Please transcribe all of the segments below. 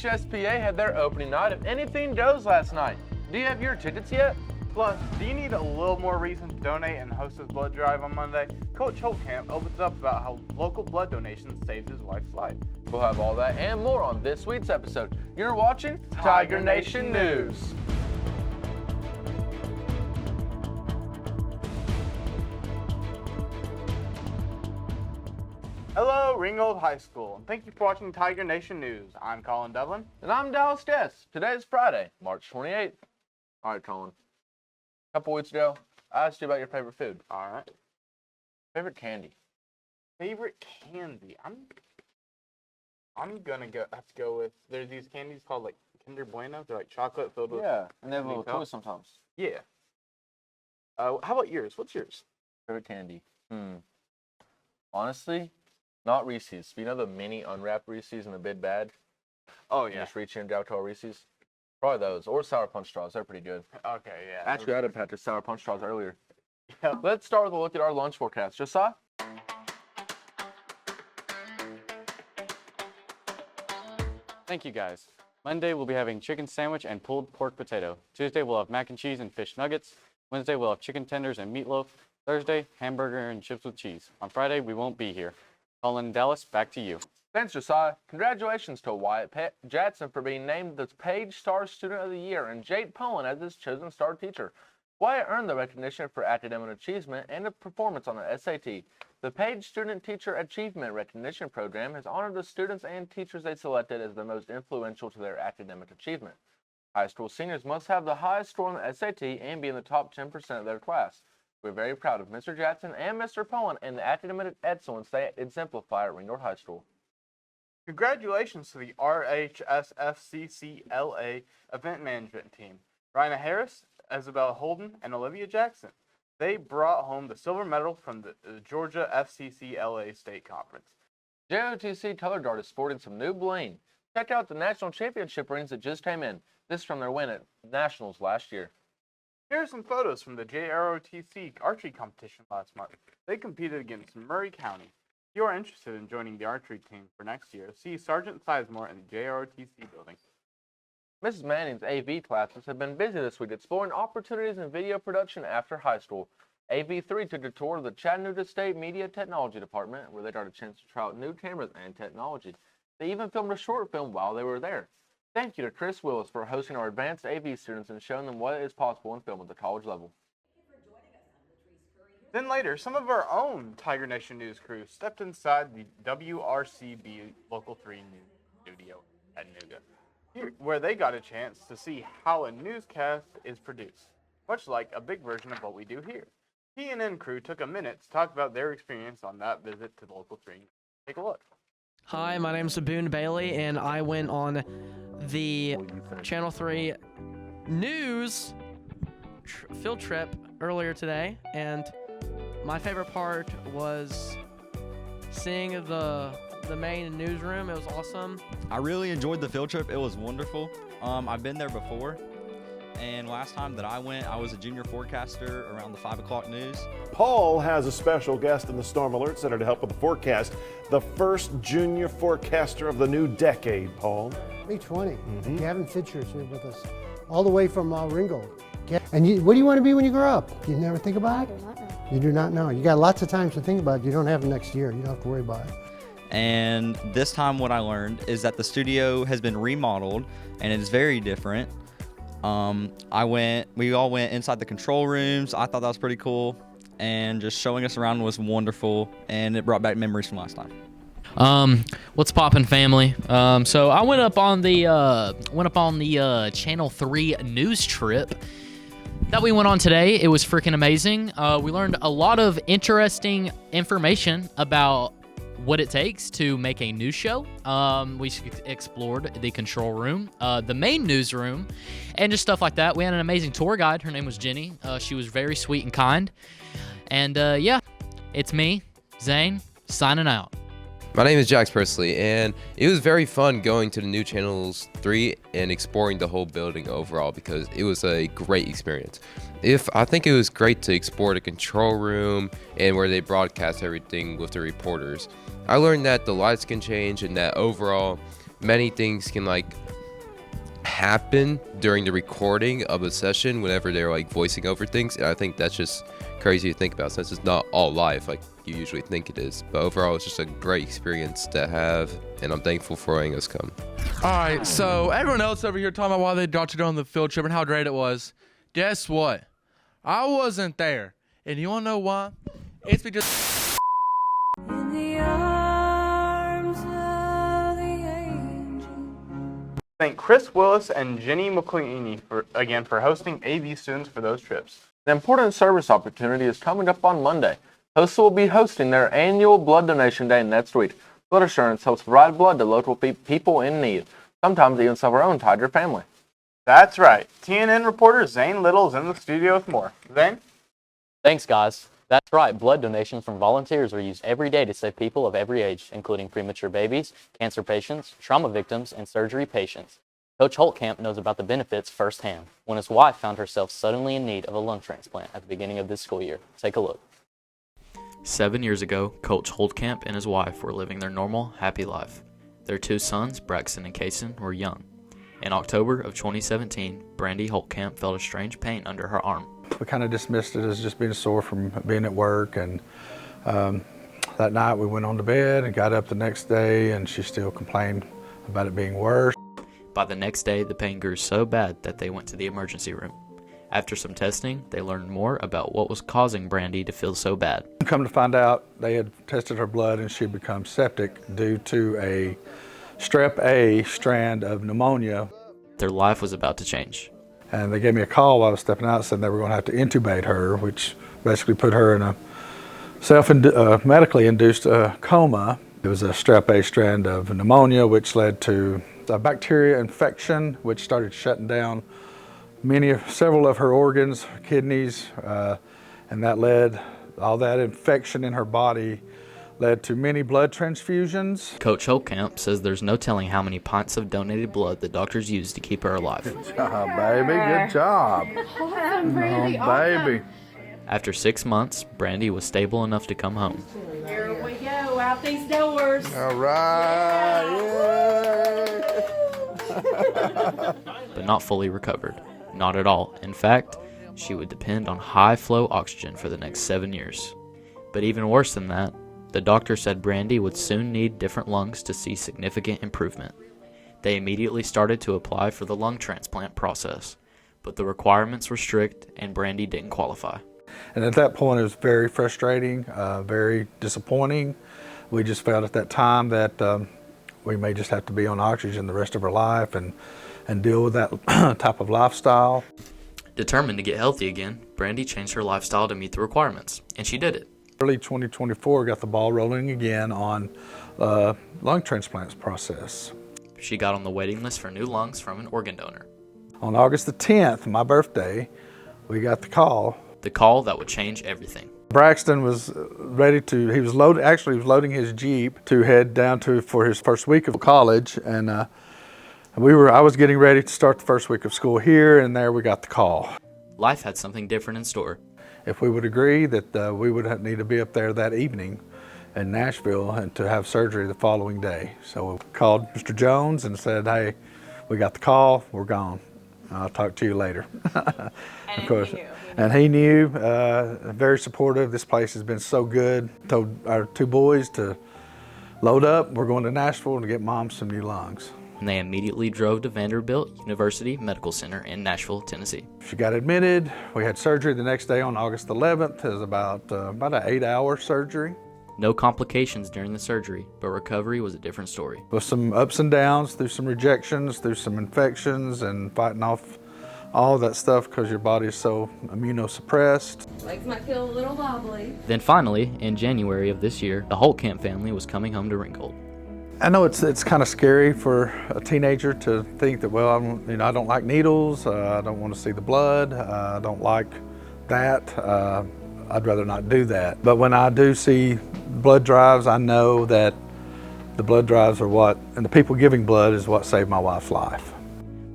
HSPA had their opening night of Anything Goes last night. Do you have your tickets yet? Plus, do you need a little more reason to donate and host his blood drive on Monday? Coach Holtkamp opens up about how local blood donations saved his wife's life. We'll have all that and more on this week's episode. You're watching Tiger Nation News. Hello, Ringgold High School, and thank you for watching Tiger Nation News. I'm Colin Devlin. And I'm Dallas Jess. Today is Friday, March 28th. All right, Colin. A couple weeks ago, I asked you about your favorite food. All right. Favorite candy. Favorite candy. I'm gonna have to go with. There's these candies called like Kinder Bueno. They're like chocolate filled with. Yeah, and they have a little toys sometimes. Yeah. How about yours? What's yours? Favorite candy. Honestly, not Reese's. You know the mini unwrapped Reese's and the big bag? Oh You yeah. just reach in and grab to all Reese's. Probably those or Sour Punch straws. They're pretty good. Okay, yeah. Actually, I had a pack of Sour Punch straws earlier. Yep. Let's start with a look at our lunch forecast. Josiah? Thank you guys. Monday we'll be having chicken sandwich and pulled pork potato. Tuesday we'll have mac and cheese and fish nuggets. Wednesday we'll have chicken tenders and meatloaf. Thursday, hamburger and chips with cheese. On Friday we won't be here. Colin and Dallas, back to you. Thanks, Josiah. Congratulations to Wyatt Jackson for being named the Page Star Student of the Year and Jake Poland as his chosen star teacher. Wyatt earned the recognition for academic achievement and a performance on the SAT. The Page Student Teacher Achievement Recognition Program has honored the students and teachers they selected as the most influential to their academic achievement. High school seniors must have the highest score on the SAT and be in the top 10% of their class. We're very proud of Mr. Jackson and Mr. Poland and the academic excellence they exemplify at Ringgold High School. Congratulations to the RHSFCCLA event management team. Ryan Harris, Isabel Holden, and Olivia Jackson. They brought home the silver medal from the Georgia FCCLA State Conference. JOTC Color Guard is sporting some new bling. Check out the national championship rings that just came in. This is from their win at Nationals last year. Here are some photos from the JROTC archery competition last month. They competed against Murray County. If you are interested in joining the archery team for next year, see Sergeant Sizemore in the JROTC building. Mrs. Manning's AV classes have been busy this week exploring opportunities in video production after high school. AV3 took a tour of the Chattanooga State Media Technology Department, where they got a chance to try out new cameras and technology. They even filmed a short film while they were there. Thank you to Chris Willis for hosting our advanced AV students and showing them what is possible in film at the college level. Then later, some of our own Tiger Nation News crew stepped inside the WRCB Local 3 News studio at Chattanooga, where they got a chance to see how a newscast is produced, much like a big version of what we do here. TNN crew took a minute to talk about their experience on that visit to the Local 3. Take a look. Hi, my name's Saboon Bailey, and I went on the Channel 3 News field trip earlier today, and my favorite part was seeing the main newsroom. It was awesome. I really enjoyed the field trip. It was wonderful. I've been there before, and last time that I went, I was a junior forecaster around the 5 o'clock news. Paul has a special guest in the Storm Alert Center to help with the forecast. The first junior forecaster of the new decade, Paul. 2020. Gavin Fitcher's here with us, all the way from Ringgold. And what do you want to be when you grow up? You never think about it? I do not know. You do not know. You got lots of times to think about it. You don't have it next year. You don't have to worry about it. And this time what I learned is that the studio has been remodeled and it is very different. We all went inside the control rooms. I thought that was pretty cool, and just showing us around was wonderful, and it brought back memories from last time. What's poppin', family? So I went up on the Channel 3 news trip that we went on today. It was freaking amazing. We learned a lot of interesting information about what it takes to make a news show. We explored the control room, the main newsroom, and just stuff like that. We had an amazing tour guide. Her name was Jenny. She was very sweet and kind. And yeah, it's me, Zane, signing out. My name is Jax Presley, and it was very fun going to the new Channels 3 and exploring the whole building overall because it was a great experience. I think it was great to explore the control room and where they broadcast everything with the reporters. I learned that the lights can change and that overall many things can happen during the recording of a session whenever they're like voicing over things. And I think that's just crazy to think about since it's not all live like you usually think it is. But overall, it's just a great experience to have, and I'm thankful for letting us come. All right, so everyone else over here talking about why they got to go on the field trip and how great it was. Guess what? I wasn't there. And you want to know why? It's because... In the arms of the angel. Thank Chris Willis and Jenny McLeany for hosting AV students for those trips. An important service opportunity is coming up on Monday. Hosts will be hosting their annual blood donation day next week. Blood Assurance helps provide blood to local people in need, sometimes even some of our own Tiger family. That's right. TNN reporter Zane Little is in the studio with more. Zane? Thanks, guys. That's right. Blood donations from volunteers are used every day to save people of every age, including premature babies, cancer patients, trauma victims, and surgery patients. Coach Holtkamp knows about the benefits firsthand when his wife found herself suddenly in need of a lung transplant at the beginning of this school year. Take a look. 7 years ago, Coach Holtkamp and his wife were living their normal, happy life. Their 2 sons, Braxton and Kaysen, were young. In October of 2017, Brandy Holtkamp felt a strange pain under her arm. We kind of dismissed it as just being sore from being at work, and that night we went on to bed and got up the next day, and she still complained about it being worse. By the next day, the pain grew so bad that they went to the emergency room. After some testing, they learned more about what was causing Brandy to feel so bad. Come to find out, they had tested her blood and she had become septic due to a strep A strand of pneumonia. Their life was about to change. And they gave me a call while I was stepping out, saying they were going to have to intubate her, which basically put her in a medically induced coma. It was a strep A strand of pneumonia, which led to a bacteria infection, which started shutting down several of her organs, kidneys, and that led, all that infection in her body led to many blood transfusions. Coach Holtkamp says there's no telling how many pints of donated blood the doctors used to keep her alive. Good job, baby, good job. Awesome, Brandy, Oh, baby. After 6 months, Brandy was stable enough to come home. Here we go, out these doors. All right, But not fully recovered. Not at all. In fact, she would depend on high-flow oxygen for the next 7 years. But even worse than that, the doctor said Brandy would soon need different lungs to see significant improvement. They immediately started to apply for the lung transplant process, but the requirements were strict and Brandy didn't qualify. And at that point, it was very frustrating, very disappointing. We just felt at that time that we may just have to be on oxygen the rest of our life and deal with that type of lifestyle. Determined to get healthy again, Brandy changed her lifestyle to meet the requirements, and she did it. Early 2024, got the ball rolling again on lung transplants process. She got on the waiting list for new lungs from an organ donor. On August the 10th, my birthday, we got the call. The call that would change everything. Braxton was ready to, he was loading his Jeep to head down for his first week of college, and I was getting ready to start the first week of school here, and there we got the call. Life had something different in store. If we would agree that we would need to be up there that evening in Nashville and to have surgery the following day. So we called Mr. Jones and said, hey, we got the call, we're gone. I'll talk to you later. Of course. And he knew, very supportive. This place has been so good. Told our 2 boys to load up. We're going to Nashville to get Mom some new lungs. And they immediately drove to Vanderbilt University Medical Center in Nashville, Tennessee. She got admitted. We had surgery the next day on August 11th. It was about an 8-hour surgery. No complications during the surgery, but recovery was a different story. With some ups and downs, through some rejections, through some infections, and fighting off all that stuff because your body is so immunosuppressed. Legs might feel a little wobbly. Then finally, in January of this year, the Holtkamp family was coming home to Ringgold. I know it's kind of scary for a teenager to think that, well, I don't like needles, I don't want to see the blood, I don't like that. I'd rather not do that. But when I do see blood drives, I know that the blood drives are and the people giving blood is what saved my wife's life.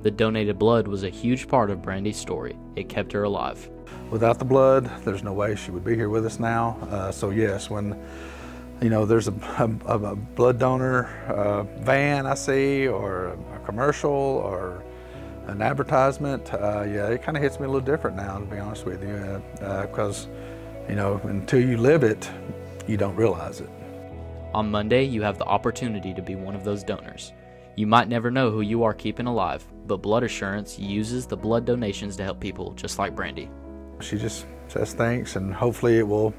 The donated blood was a huge part of Brandy's story. It kept her alive. Without the blood, there's no way she would be here with us now. So yes, when there's a blood donor van I see, or a commercial, or an advertisement, yeah, it kind of hits me a little different now, to be honest with you, because, you know, until you live it, you don't realize it. On Monday, you have the opportunity to be one of those donors. You might never know who you are keeping alive, but Blood Assurance uses the blood donations to help people just like Brandy. She just says thanks, and hopefully it will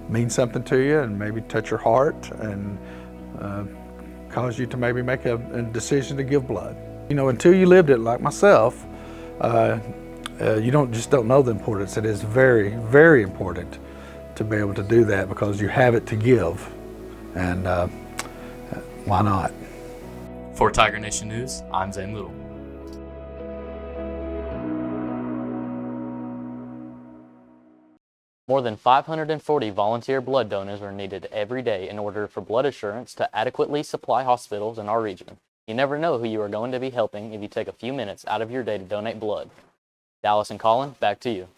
mean something to you and maybe touch your heart and cause you to maybe make a decision to give blood. You know, until you lived it like myself, you don't know the importance. It is very, very important to be able to do that because you have it to give, and why not? For Tiger Nation News, I'm Zane Little. More than 540 volunteer blood donors are needed every day in order for Blood Assurance to adequately supply hospitals in our region. You never know who you are going to be helping if you take a few minutes out of your day to donate blood. Dallas and Colin, back to you.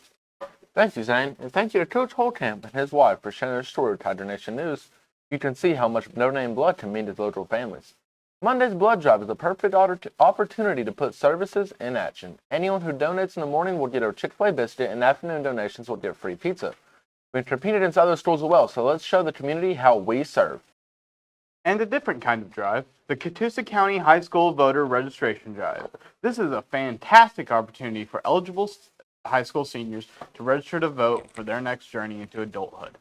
Thank you, Zane, and thank you to Coach Holcamp and his wife for sharing their story with Tiger Nation News. You can see how much donating blood can mean to local families. Monday's blood drive is a perfect opportunity to put services in action. Anyone who donates in the morning will get a Chick-fil-A biscuit, and afternoon donations will get free pizza. We've competed against other schools as well, so let's show the community how we serve. And a different kind of drive, the Catoosa County High School Voter Registration Drive. This is a fantastic opportunity for eligible high school seniors to register to vote for their next journey into adulthood.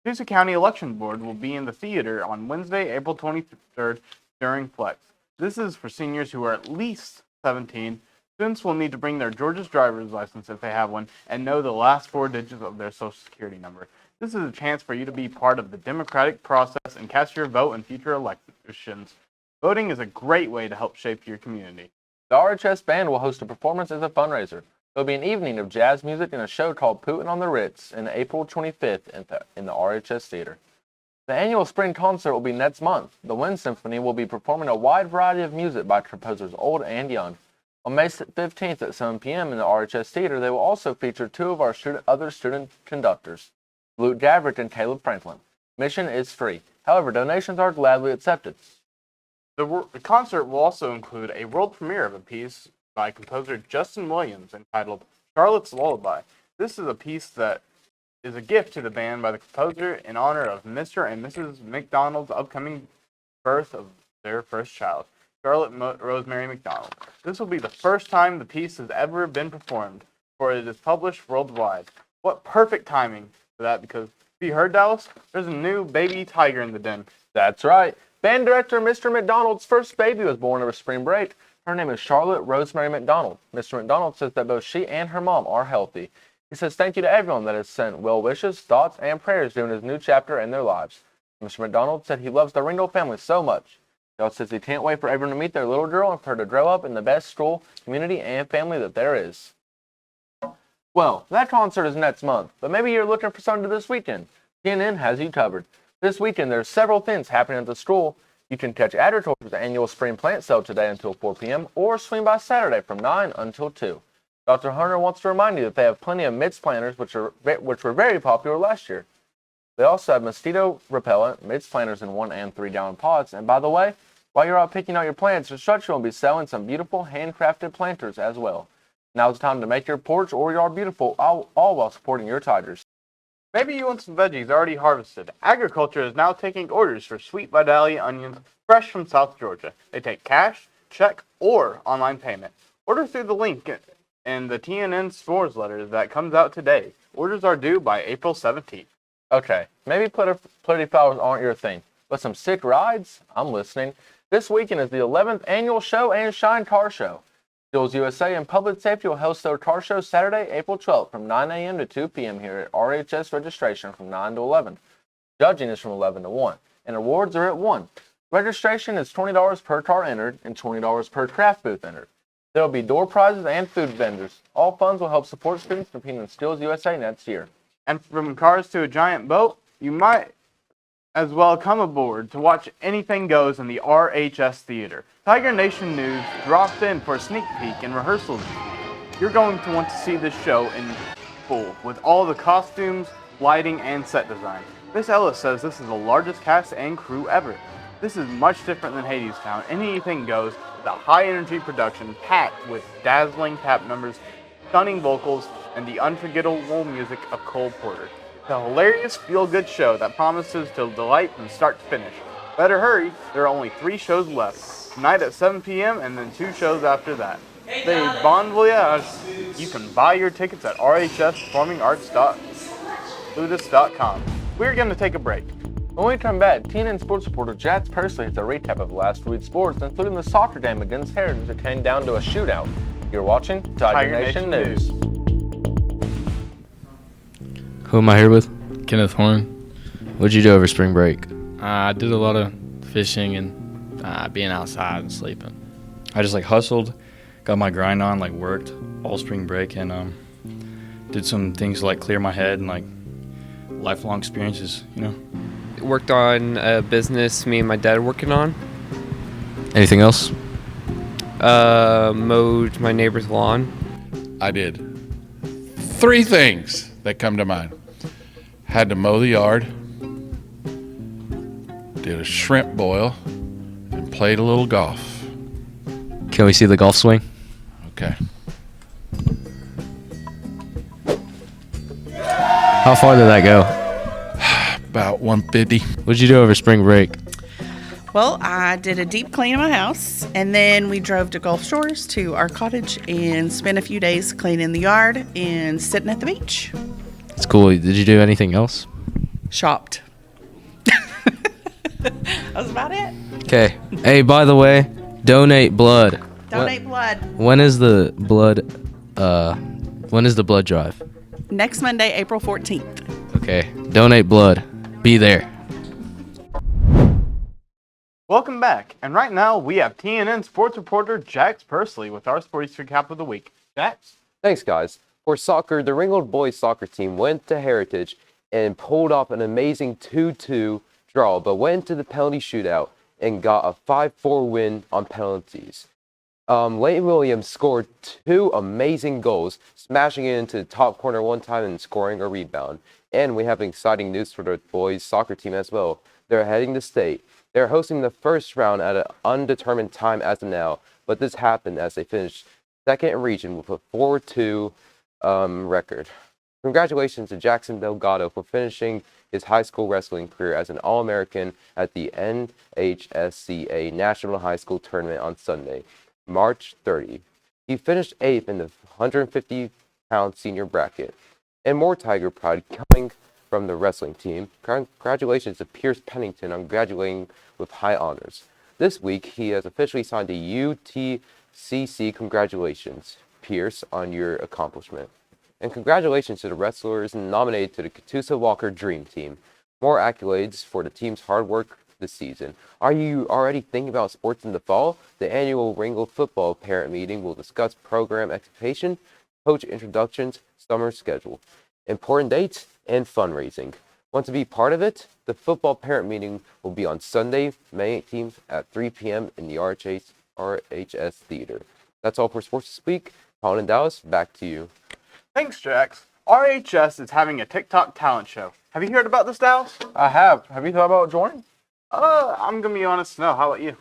Catoosa County Election Board will be in the theater on Wednesday, April 23rd during Flex. This is for seniors who are at least 17. Students will need to bring their Georgia's driver's license if they have one and know the last 4 digits of their social security number. This is a chance for you to be part of the democratic process and cast your vote in future elections. Voting is a great way to help shape your community. The RHS Band will host a performance as a fundraiser. There will be an evening of jazz music and a show called Putin on the Ritz on April 25th in the RHS Theater. The annual spring concert will be next month. The Wind Symphony will be performing a wide variety of music by composers old and young. On May 15th at 7 p.m. in the RHS Theater, they will also feature 2 of our other student conductors, Luke Gavrich and Caleb Franklin. Admission is free. However, donations are gladly accepted. The concert will also include a world premiere of a piece by composer Justin Williams entitled Charlotte's Lullaby. This is a piece that is a gift to the band by the composer in honor of Mr. and Mrs. McDonald's upcoming birth of their first child, Charlotte Rosemary McDonald. This will be the first time the piece has ever been performed, for it is published worldwide. What perfect timing for that, because, have you heard, Dallas? There's a new baby tiger in the den. That's right. Band director Mr. McDonald's first baby was born over spring break. Her name is Charlotte Rosemary McDonald. Mr. McDonald says that both she and her mom are healthy. He says thank you to everyone that has sent well wishes, thoughts, and prayers during his new chapter in their lives. Mr. McDonald said he loves the Ringgold family so much. He also says he can't wait for everyone to meet their little girl and for her to grow up in the best school, community, and family that there is. Well, that concert is next month, but maybe you're looking for something to this weekend. TNN has you covered. This weekend, there are several things happening at the school. You can catch Agriculture's annual spring plant sale today until 4 p.m. or swing by Saturday from 9 until 2. Dr. Hunter wants to remind you that they have plenty of midge planters, which were very popular last year. They also have mosquito repellent midge planters in 1 and 3 gallon pots. And by the way, while you're out picking out your plants, construction will be selling some beautiful handcrafted planters as well. Now's the time to make your porch or yard beautiful, all while supporting your Tigers. Maybe you want some veggies already harvested. Agriculture is now taking orders for sweet Vidalia onions fresh from South Georgia. They take cash, check, or online payment. Order through the link in the TNN Stores letter that comes out today. Orders are due by April 17th. Okay, maybe pretty flowers aren't your thing, but some sick rides? I'm listening. This weekend is the 11th annual Show and Shine Car Show. Skills USA and Public Safety will host their car show Saturday, April 12th from 9 a.m. to 2 p.m. here at RHS registration from 9 to 11. Judging is from 11 to 1, and awards are at 1. Registration is $20 per car entered and $20 per craft booth entered. There will be door prizes and food vendors. All funds will help support students competing in Skills USA next year. And from cars to a giant boat, you might as well come aboard to watch Anything Goes in the RHS Theater. Tiger Nation News dropped in for a sneak peek and rehearsals. You're going to want to see this show in full, with all the costumes, lighting, and set design. Miss Ellis says this is the largest cast and crew ever. This is much different than Hadestown. Anything Goes The high-energy production packed with dazzling tap numbers, stunning vocals, and the unforgettable music of Cole Porter. It's a hilarious, feel-good show that promises to delight from start to finish. Better hurry, there are only 3 shows left. Tonight at 7 p.m. and then 2 shows after that. Say bon voyage. You can buy your tickets at rhsperformingarts.ludus.com. We're going to take a break. When we come back, TNN sports reporter Jats Persley has a recap of last week's sports, including the soccer game against Heritage that came down to a shootout. You're watching Tiger Nation News. Who am I here with? Kenneth Horn. What'd you do over spring break? I did a lot of fishing and being outside and sleeping. I just hustled, got my grind on, worked all spring break and did some things to clear my head and lifelong experiences, Worked on a business me and my dad are working on. Anything else? Mowed my neighbor's lawn. I did 3 things that come to mind. Had to mow the yard, did a shrimp boil, and played a little golf. Can we see the golf swing? Okay. How far did that go? About 150. What'd you do over spring break? Well, I did a deep clean of my house, and then we drove to Gulf Shores to our cottage and spent a few days cleaning the yard and sitting at the beach. It's cool. Did you do anything else? Shopped. That was about it. Okay. Hey, by the way, donate blood. Donate blood. When is the blood drive? Next Monday, April 14th. Okay. Donate blood. Be there. Welcome back, and right now we have TNN sports reporter Jax Persley with our sports recap of the week. Jax? Thanks, guys. For soccer, the Ringgold boys soccer team went to Heritage and pulled off an amazing 2-2 draw, but went to the penalty shootout and got a 5-4 win on penalties. Leighton Williams scored 2 amazing goals, smashing it into the top corner one time and scoring a rebound. And we have exciting news for the boys soccer team as well. They're heading to state. They're hosting the first round at an undetermined time as of now, but this happened as they finished second in region with a 4-2 record. Congratulations to Jackson Delgado for finishing his high school wrestling career as an All-American at the NHSCA National High School Tournament on Sunday, March 30. He finished 8th in the 150-pound senior bracket. And more Tiger pride coming from the wrestling team. Congratulations to Pierce Pennington on graduating with high honors. This week, he has officially signed to UTCC. Congratulations, Pierce, on your accomplishment. And congratulations to the wrestlers nominated to the Catoosa Walker Dream Team. More accolades for the team's hard work this season. Are you already thinking about sports in the fall? The annual Ringgold football parent meeting will discuss program expectation, coach introductions, summer schedule, important dates, and fundraising. Want to be part of it? The football parent meeting will be on Sunday, May 18th at 3 p.m. in the RHS Theater. That's all for Sports This Week. Colin and Dallas, back to you. Thanks, Jax. RHS is having a TikTok talent show. Have you heard about this, Dallas? I have. Have you thought about joining? I'm going to be honest, no. How about you?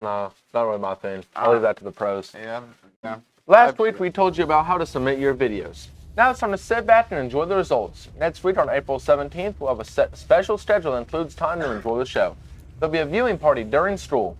No, not really my thing. I'll leave that to the pros. Yeah, no. Last week, we told you about how to submit your videos. Now it's time to sit back and enjoy the results. Next week on April 17th, we'll have a special schedule that includes time to enjoy the show. There'll be a viewing party during school.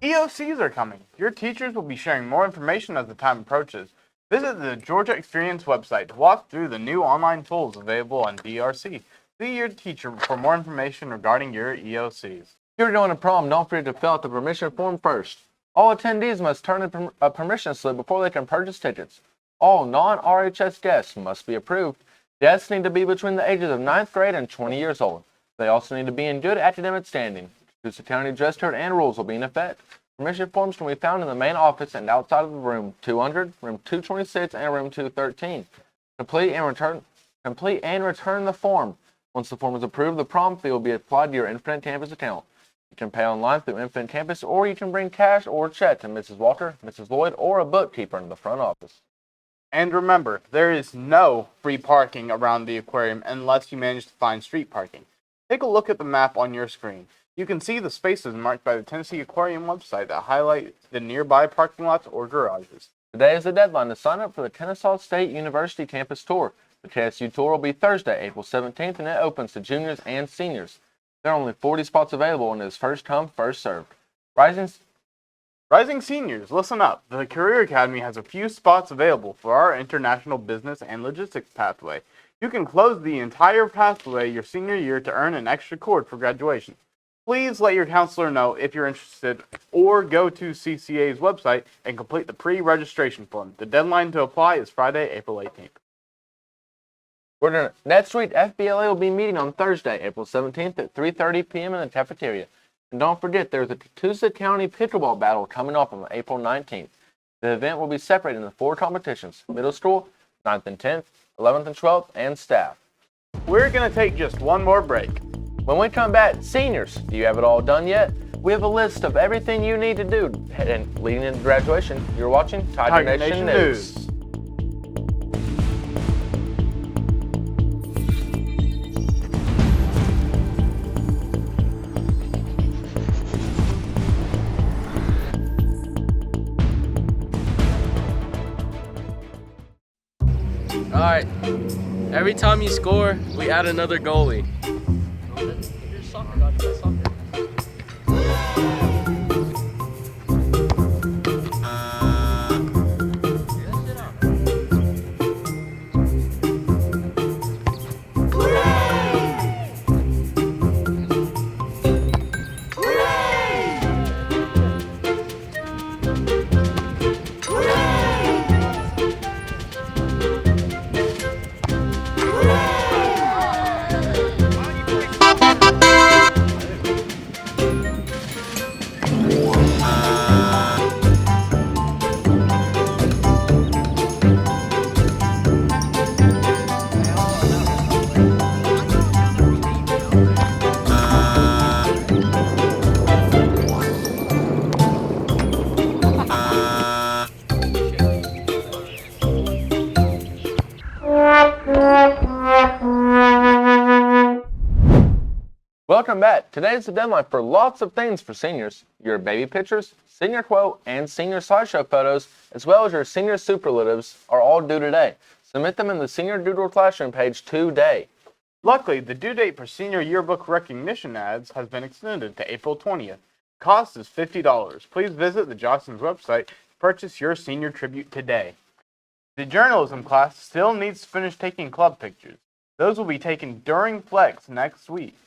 EOCs are coming. Your teachers will be sharing more information as the time approaches. Visit the Georgia Experience website to walk through the new online tools available on DRC. See your teacher for more information regarding your EOCs. If you're doing a prom, don't forget to fill out the permission form first. All attendees must turn in a permission slip before they can purchase tickets. All non-RHS guests must be approved. Guests need to be between the ages of 9th grade and 20 years old. They also need to be in good academic standing. Catoosa County dress code and rules will be in effect. Permission forms can be found in the main office and outside of the room 200, room 226, and room 213. Complete and return the form. Once the form is approved, the prom fee will be applied to your Infinite Campus account. You can pay online through Infinite Campus, or you can bring cash or check to Mrs. Walker, Mrs. Lloyd, or a bookkeeper in the front office. And remember, there is no free parking around the aquarium unless you manage to find street parking. Take a look at the map on your screen. You can see the spaces marked by the Tennessee Aquarium website that highlight the nearby parking lots or garages. Today is the deadline to sign up for the Kennesaw State University campus tour. The KSU tour will be Thursday, April 17th, and it opens to juniors and seniors. There are only 40 spots available and it is first come, first served. Rising seniors, listen up. The Career Academy has a few spots available for our international business and logistics pathway. You can close the entire pathway your senior year to earn an extra cord for graduation. Please let your counselor know if you're interested or go to CCA's website and complete the pre-registration form. The deadline to apply is Friday, April 18th. NetSuite FBLA will be meeting on Thursday, April 17th at 3:30 p.m. in the cafeteria. And don't forget, there's a Catoosa County pickleball battle coming up on April 19th. The event will be separated into 4 competitions: middle school, 9th and 10th, 11th and 12th, and staff. We're going to take just one more break. When we come back, seniors, do you have it all done yet? We have a list of everything you need to do and leading into graduation. You're watching Tiger Nation News. Alright, every time you score, we add another goalie. Welcome back. Today is the deadline for lots of things for seniors. Your baby pictures, senior quote, and senior slideshow photos, as well as your senior superlatives, are all due today. Submit them in the Senior Doodle Classroom page today. Luckily, the due date for senior yearbook recognition ads has been extended to April 20th. Cost is $50. Please visit the Johnson's website to purchase your senior tribute today. The journalism class still needs to finish taking club pictures. Those will be taken during Flex next week.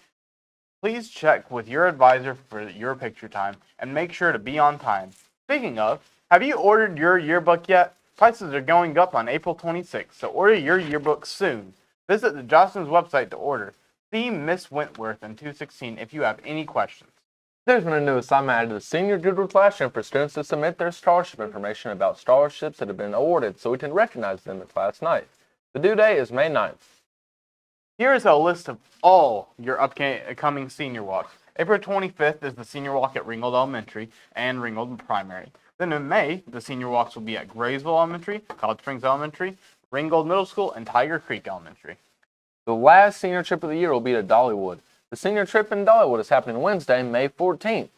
Please check with your advisor for your picture time and make sure to be on time. Speaking of, have you ordered your yearbook yet? Prices are going up on April 26th, so order your yearbook soon. Visit the Johnson's website to order. See Miss Wentworth in 216 if you have any questions. There's been a new assignment added to the Senior Doodle Classroom for students to submit their scholarship information about scholarships that have been awarded so we can recognize them at class night. The due date is May 9th. Here is a list of all your upcoming senior walks. April 25th is the senior walk at Ringgold Elementary and Ringgold Primary. Then in May, the senior walks will be at Graysville Elementary, College Springs Elementary, Ringgold Middle School, and Tiger Creek Elementary. The last senior trip of the year will be to Dollywood. The senior trip in Dollywood is happening Wednesday, May 14th.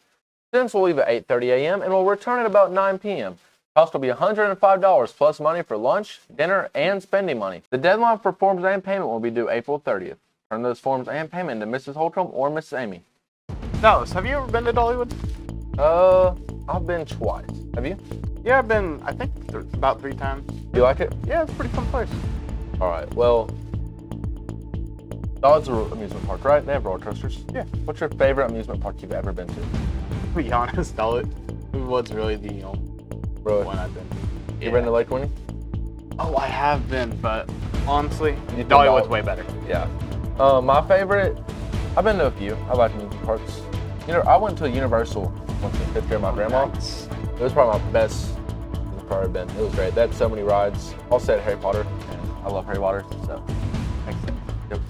Students will leave at 8:30 a.m. and will return at about 9 p.m. Cost will be $105 plus money for lunch, dinner, and spending money. The deadline for forms and payment will be due April 30th. Turn those forms and payment to Mrs. Holtram or Mrs. Amy. Dallas, have you ever been to Dollywood? I've been twice. Have you? Yeah, I've been, I think, about 3 times. You like it? Yeah, it's a pretty fun place. All right, well, Dollywood's an amusement park, right? They have roller coasters. Yeah. What's your favorite amusement park you've ever been to? To be honest, Dollywood's really the one I've been to. You been to Lake Winnie? Oh, I have been, but honestly, Dollywood's Dollywood's way better. Yeah. My favorite, I've been to a few. I like amusement parks. You know, I went to Universal once in 5th grade with my grandma. Nice. It was probably my best I've probably been. It was great. They had so many rides. Also had Harry Potter, and I love Harry Potter, so. Excellent. Yep.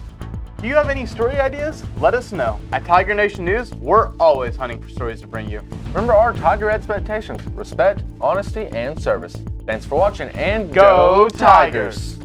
Do you have any story ideas? Let us know. At Tiger Nation News, we're always hunting for stories to bring you. Remember our Tiger expectations: respect, honesty, and service. Thanks for watching, and Go Tigers!